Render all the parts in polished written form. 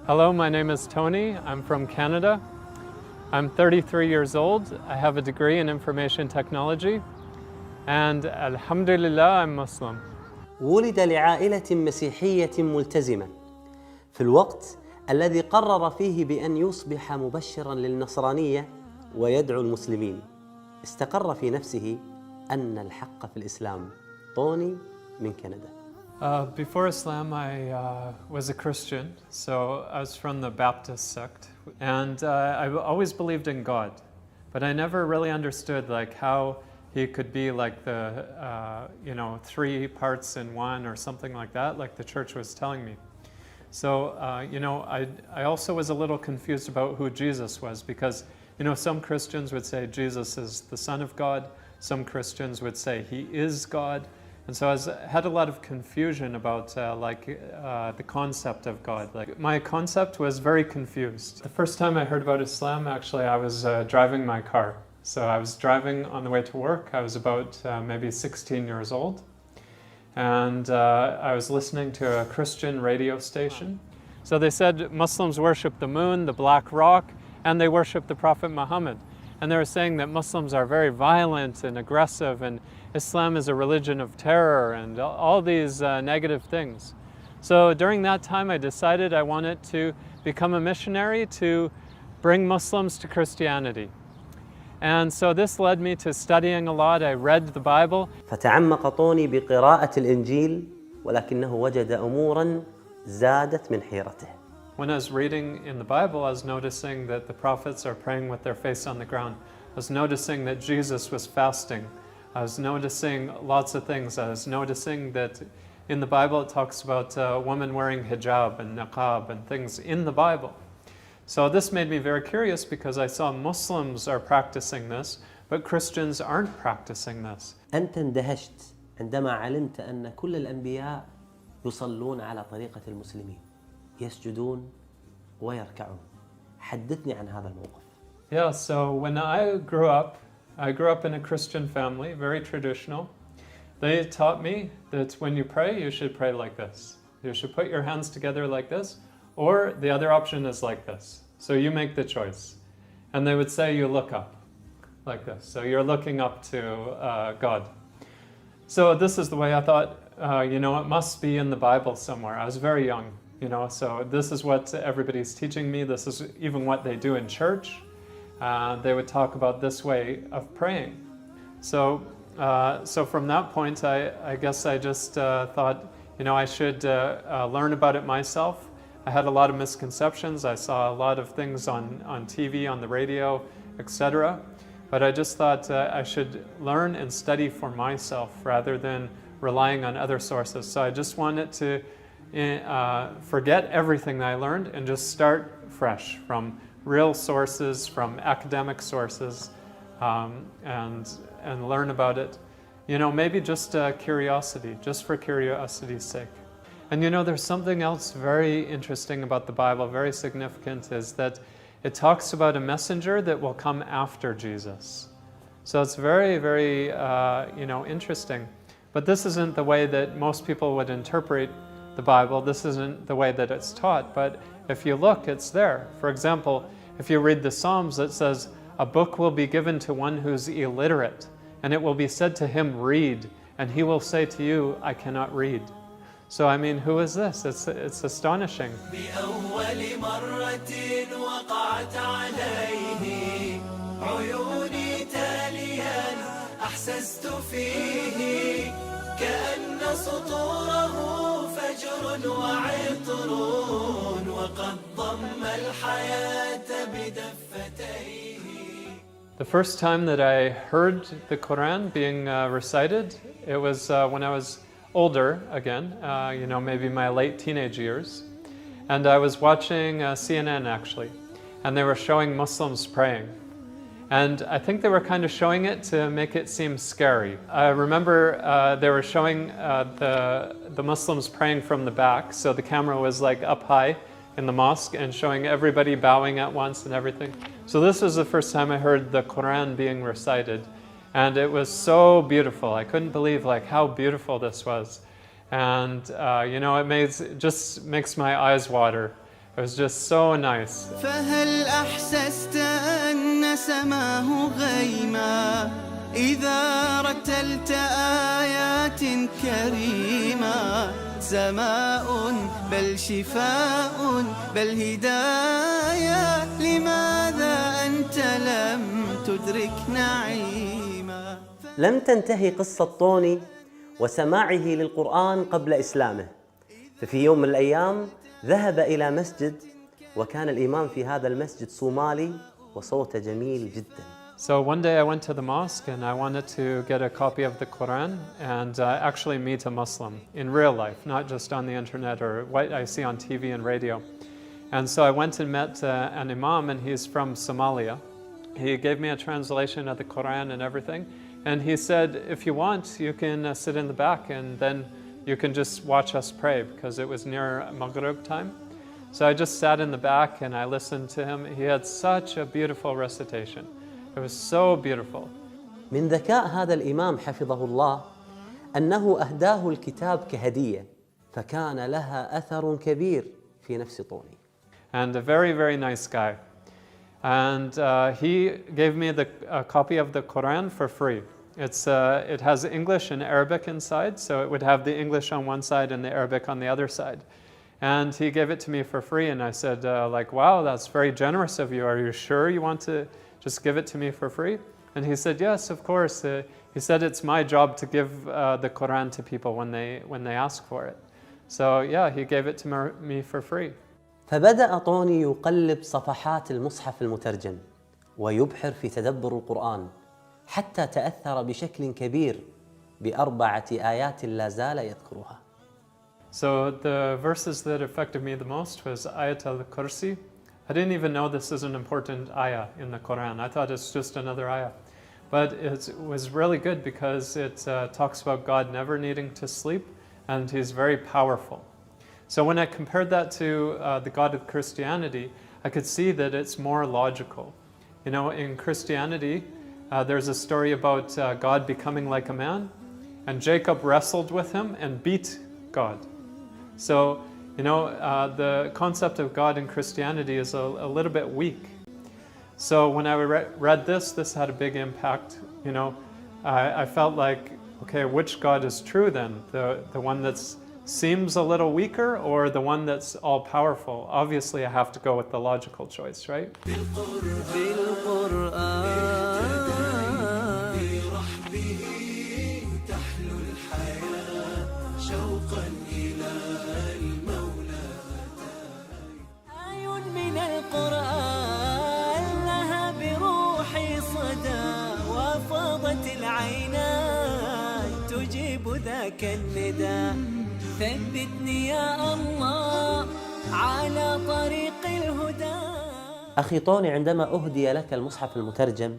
Hello, my name is Tony. I'm from Canada. I'm 33 years old. I have a degree in information technology. And alhamdulillah, I'm Muslim. ولد لعائلة مسيحية ملتزمة في الوقت الذي قرر فيه بأن يصبح مبشراً للنصرانية ويدعو المسلمين. استقر في نفسه أن الحق في الإسلام. طوني من كندا. Before Islam, I was a Christian, so I was from the Baptist sect, and I always believed in God, but I never really understood like how He could be like the three parts in one or something like that, like the church was telling me. So I also was a little confused about who Jesus was, because some Christians would say Jesus is the Son of God, some Christians would say He is God. And so I had a lot of confusion about the concept of God. Like, my concept was very confused. The first time I heard about Islam, actually, I was driving my car. So I was driving on the way to work. I was about maybe 16 years old. And I was listening to a Christian radio station. So they said Muslims worship the moon, the black rock, and they worship the Prophet Muhammad. And they were saying that Muslims are very violent and aggressive, and Islam is a religion of terror, and all these negative things. So during that time, I decided I wanted to become a missionary to bring Muslims to Christianity. And so this led me to studying a lot. I read the Bible. فتعمق طوني بقراءة الإنجيل ولكنه وجد أموراً زادت من حيرته. When I was reading in the Bible, I was noticing that the prophets are praying with their face on the ground. I was noticing that Jesus was fasting. I was noticing lots of things. I was noticing that in the Bible it talks about a woman wearing hijab and niqab and things in the Bible. So this made me very curious, because I saw Muslims are practicing this, but Christians aren't practicing this. أنت اندهشت عندما علمت أن كل الأنبياء يصلون على طريقة المسلمين. يسجدون ويركعون. حدثني عن هذا الموقف. Yeah, so when I grew up in a Christian family, very traditional. They taught me that when you pray, you should pray like this. You should put your hands together like this, or the other option is like this. So you make the choice. And they would say you look up like this. So you're looking up to God. So this is the way I thought, it must be in the Bible somewhere. I was very young. So this is what everybody's teaching me. This is even what they do in church. They would talk about this way of praying. So from that point, I guess I just thought, I should learn about it myself. I had a lot of misconceptions. I saw a lot of things on TV, on the radio, etc. But I just thought I should learn and study for myself rather than relying on other sources. So I just wanted to forget everything that I learned and just start fresh from real sources, from academic sources, and learn about it. Maybe just curiosity, just for curiosity's sake. And there's something else very interesting about the Bible, very significant, is that it talks about a messenger that will come after Jesus. So it's very, very, interesting. But this isn't the way that most people would interpret the Bible. This isn't the way that it's taught, but if you look, it's there. For example, if you read the Psalms, it says, a book will be given to one who's illiterate, and it will be said to him, read, and he will say to you, I cannot read. So I mean, who is this? It's astonishing. The first time that I heard the Quran being recited, it was when I was older again, maybe my late teenage years. And I was watching CNN actually, and they were showing Muslims praying. And I think they were kind of showing it to make it seem scary. I remember they were showing the Muslims praying from the back, so the camera was like up high in the mosque and showing everybody bowing at once and everything. So this was the first time I heard the Quran being recited, and it was so beautiful. I couldn't believe how beautiful this was. And it just makes my eyes water. It was just so nice. فهل أحسست أن سماه غيما إذا رتلت آيات كريمة سماء بل شفاء بل هداية لماذا أنت لم تدرك نعيما. لم تنتهي قصة طوني وسماعه للقرآن قبل إسلامه، ففي يوم من الأيام ذهب إلى مسجد وكان الإمام في هذا المسجد صومالي وصوته جميل جدا. So one day I went to the mosque and I wanted to get a copy of the Quran and actually meet a Muslim in real life, not just on the internet or what I see on TV and radio. And so I went and met an imam, and he's from Somalia. He gave me a translation of the Quran and everything. And he said, if you want, you can sit in the back and then you can just watch us pray, because it was near Maghrib time. So I just sat in the back and I listened to him. He had such a beautiful recitation. It was so beautiful. من ذكاء هذا الإمام حفظه الله أنه أهداه الكتاب كهدية، فكان لها أثر كبير في نفس طوني. And a very, very nice guy. And he gave me a copy of the Quran for free. It has English and Arabic inside, so it would have the English on one side and the Arabic on the other side. And he gave it to me for free, and I said, wow, that's very generous of you. Are you sure you want to just give it to me for free? And he said, yes, of course. He said it's my job to give the Quran to people when they ask for it. So yeah, he gave it to me for free. فبدأ طوني يقلب صفحات المصحف المترجم ويبحر في تدبر القرآن حتى تأثر بشكل كبير بأربعة آيات لا زال يذكرها. So the verses that affected me the most was Ayat al-Kursi. I didn't even know this is an important ayah in the Quran. I thought it's just another ayah. But it was really good because it talks about God never needing to sleep, and He's very powerful. So when I compared that to the God of Christianity, I could see that it's more logical. You know, in Christianity, there's a story about God becoming like a man, and Jacob wrestled with him and beat God. So, you know, the concept of God in Christianity is a little bit weak. So when I read this had a big impact. You know, I felt like, okay, which God is true then? The one that's seems a little weaker, or the one that's all powerful? Obviously I have to go with the logical choice, right? ذاك النداء ثبتني يا الله على طريق الهدى. أخي طوني، عندما أهدي لك المصحف المترجم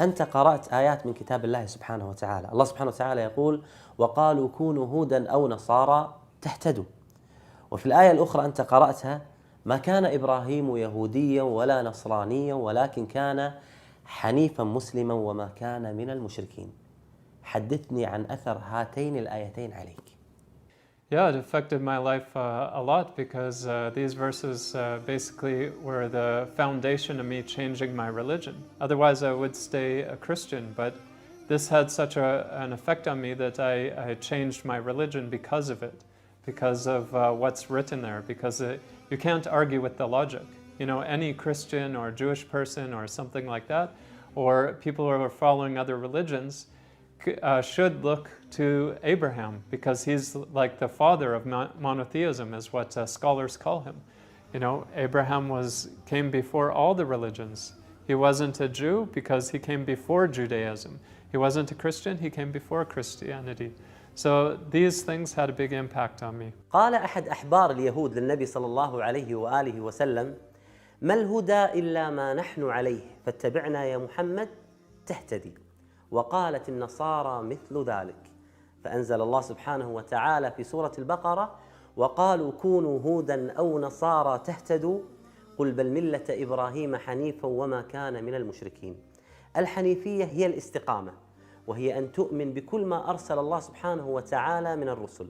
أنت قرأت آيات من كتاب الله سبحانه وتعالى. الله سبحانه وتعالى يقول: وقالوا كونوا هودا أو نصارى تهتدوا. وفي الآية الأخرى أنت قرأتها: ما كان إبراهيم يهوديا ولا نصرانيا ولكن كان حنيفا مسلما وما كان من المشركين. حدثني عن أثر هاتين الآيتين عليك. Yeah, it affected my life a lot, because these verses basically were the foundation of me changing my religion. Otherwise I would stay a Christian, but this had such an effect on me that I changed my religion because of it, because of what's written there, because you can't argue with the logic. You know, any Christian or Jewish person or something like that, or people who are following other religions, should look to Abraham, because he's like the father of monotheism, is what scholars call him. You know, Abraham came before all the religions. He wasn't a Jew because he came before Judaism. He wasn't a Christian, he came before Christianity. So these things had a big impact on me. قال أحد أحبار اليهود للنبي صلى الله عليه وآله وسلم: ما الهدى إلا ما نحن عليه فاتبعنا يا محمد تهتدي. وقالت النصارى مثل ذلك، فأنزل الله سبحانه وتعالى في سورة البقرة: وقالوا كونوا هودا أو نصارى تهتدوا قل بل ملة إبراهيم حنيفا وما كان من المشركين. الحنيفية هي الاستقامة، وهي أن تؤمن بكل ما أرسل الله سبحانه وتعالى من الرسل،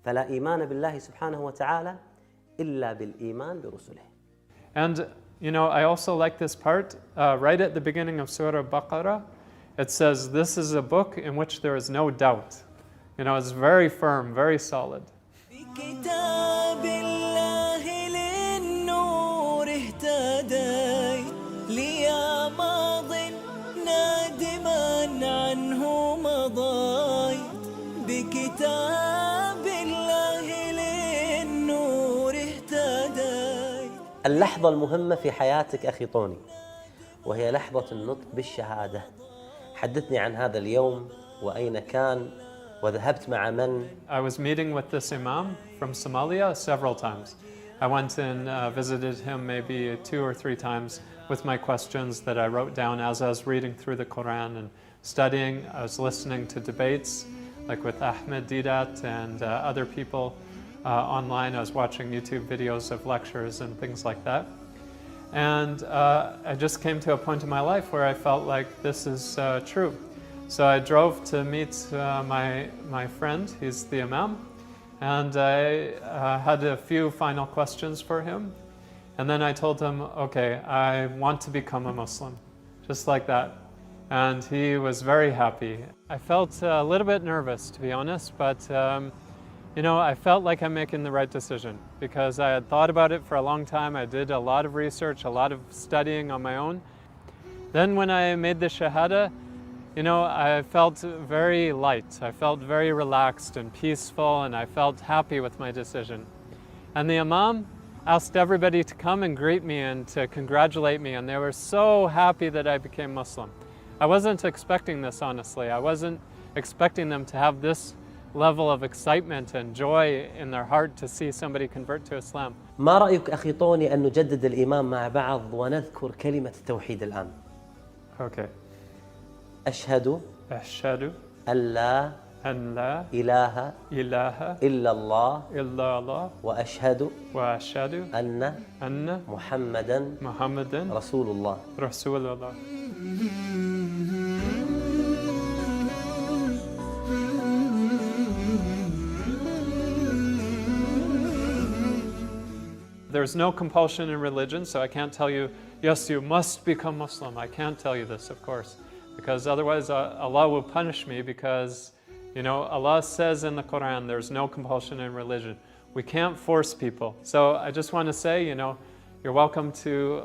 فلا إيمان بالله سبحانه وتعالى إلا بالإيمان برسله. And, I also like this part, right at the beginning of Surah Baqarah, it says, this is a book in which there is no doubt. It's very firm, very solid. بكتاب الله للنور اهتديت ليا ماض نادما عنه مضيت بكتاب الله للنور اهتديت. اللحظة المهمة في حياتك أخي طوني وهي لحظة النطق بالشهادة. حدثني عن هذا اليوم وأين كان وذهبت مع من؟ I was meeting with this imam from Somalia several times. I went and visited him maybe 2 or 3 times with my questions that I wrote down as I was reading through the Quran and studying. I was listening to debates like with Ahmed Didat and other people online. I was watching YouTube videos of lectures and things like that. And I just came to a point in my life where I felt like this is true. So I drove to meet my friend, he's the imam, and I had a few final questions for him. And then I told him, okay, I want to become a Muslim, just like that. And he was very happy. I felt a little bit nervous, to be honest, but I felt like I'm making the right decision because I had thought about it for a long time. I did a lot of research, a lot of studying on my own. Then when I made the Shahada, I felt very light. I felt very relaxed and peaceful, and I felt happy with my decision. And the Imam asked everybody to come and greet me and to congratulate me, and they were so happy that I became Muslim. I wasn't expecting this, honestly. I wasn't expecting them to have this level of excitement and joy in their heart to see somebody convert to Islam. ما رأيك أخي طوني أن نجدد الإيمان مع بعض ونذكر كلمة التوحيد الآن؟ Okay. أشهد أن لا إله إلا الله وأشهد أن محمدا رسول الله. There's no compulsion in religion, so I can't tell you, yes, you must become Muslim. I can't tell you this, of course, because otherwise Allah will punish me because, Allah says in the Quran, there's no compulsion in religion. We can't force people. So I just want to say, you're welcome to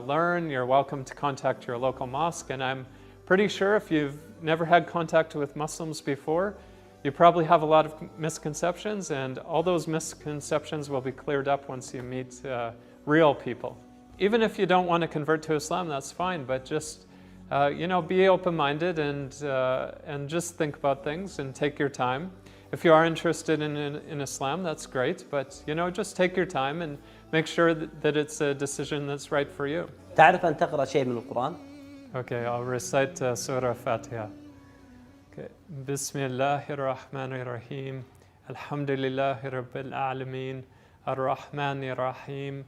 learn, you're welcome to contact your local mosque, and I'm pretty sure if you've never had contact with Muslims before, you probably have a lot of misconceptions, and all those misconceptions will be cleared up once you meet real people. Even if you don't want to convert to Islam, that's fine, but just be open-minded and just think about things and take your time. If you are interested in Islam, that's great, but just take your time and make sure that it's a decision that's right for you. تعرف أن تقرأ شيء من القرآن؟ Okay, I'll recite Surah Fatiha. Okay. Bismillahir Rahmanir Rahim. Alhamdulillahi Rabbil Alameen. Ar-Rahmanir Rahim.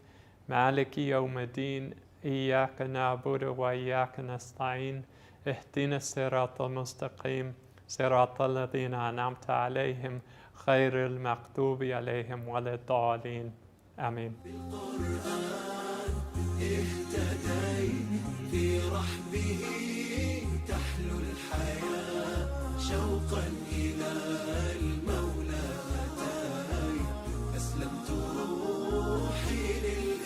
Maliki Yawmiddin. إياك نعبد وإياك نستعين اهدنا الصراط المستقيم صراط الذين أنعمت عليهم غير المغضوب عليهم ولا الضالين آمين. بالقرآن اهتديت في رحبه تحلو الحياة شوقا إلى المولى أتيت أسلمت روحي للإله.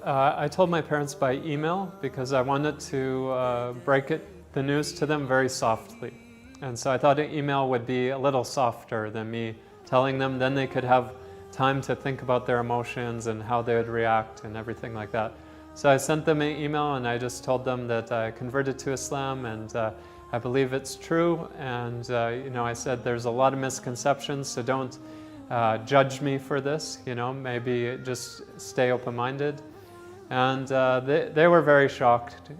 I told my parents by email because I wanted to break the news to them very softly. And so I thought an email would be a little softer than me telling them. Then they could have time to think about their emotions and how they would react and everything like that. So I sent them an email and I just told them that I converted to Islam and I believe it's true. And I said there's a lot of misconceptions, so don't judge me for this. Maybe just stay open-minded. And they were very shocked.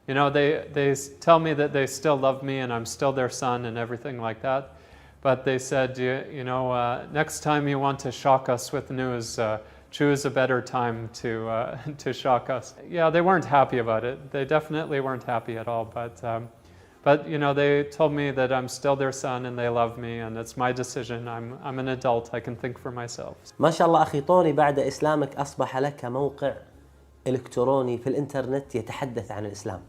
They tell me that they still love me and I'm still their son and everything like that. But they said, next time you want to shock us with news, choose a better time to shock us. Yeah, they weren't happy about it. They definitely weren't happy at all. But But you know, they told me that I'm still their son and they love me and it's my decision. I'm an adult. I can think for myself. ما شاء الله أخي طوني، بعد إسلامك أصبح لك موقع إلكتروني في الإنترنت يتحدث عن الإسلام.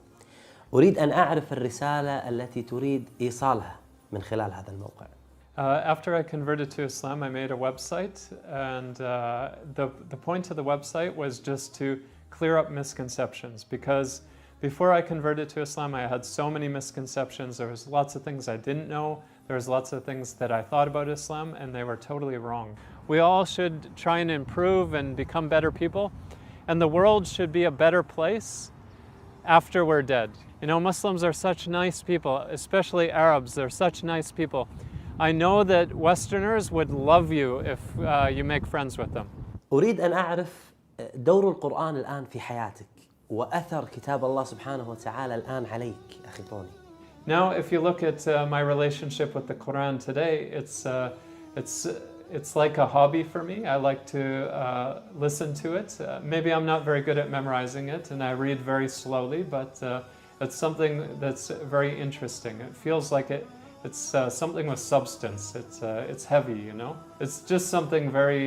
أريد أن أعرف الرسالة التي تريد إيصالها من خلال هذا الموقع. After I converted to Islam, I made a website, and the point of the website was just to clear up misconceptions, because before I converted to Islam, I had so many misconceptions. There was lots of things I didn't know. There was lots of things that I thought about Islam, and they were totally wrong. We all should try and improve and become better people, and the world should be a better place after we're dead. You know, Muslims are such nice people, especially Arabs. They're such nice people. I know that Westerners would love you if you make friends with them. أريد أن أعرف دور القرآن الآن في حياتك وأثر كتاب الله سبحانه وتعالى الآن عليك أخي طوني. Now, if you look at my relationship with the Quran today, it's like a hobby for me. I like to listen to it. Maybe I'm not very good at memorizing it, and I read very slowly, but it's something that's very interesting. It feels like it's something with substance. It's heavy, you know. It's just something very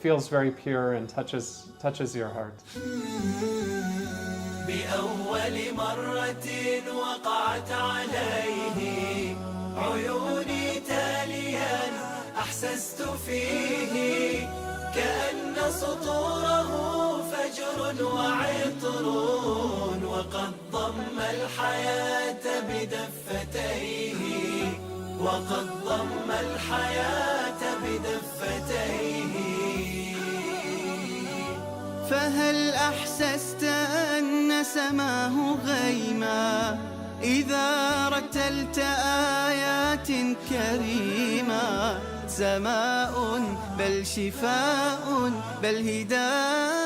feels very pure and touches your heart. بأول مرة وقعت عليه عيوني تاليا أحسست فيه كأن سطوره فجر وعطر وقد ضم الحياة بدفتيه وقد ضم الحياة بدفتيه. فهل أحسست أن سماه غيما إذا رتلت آيات كريمة؟ سماء بل شفاء بل هداية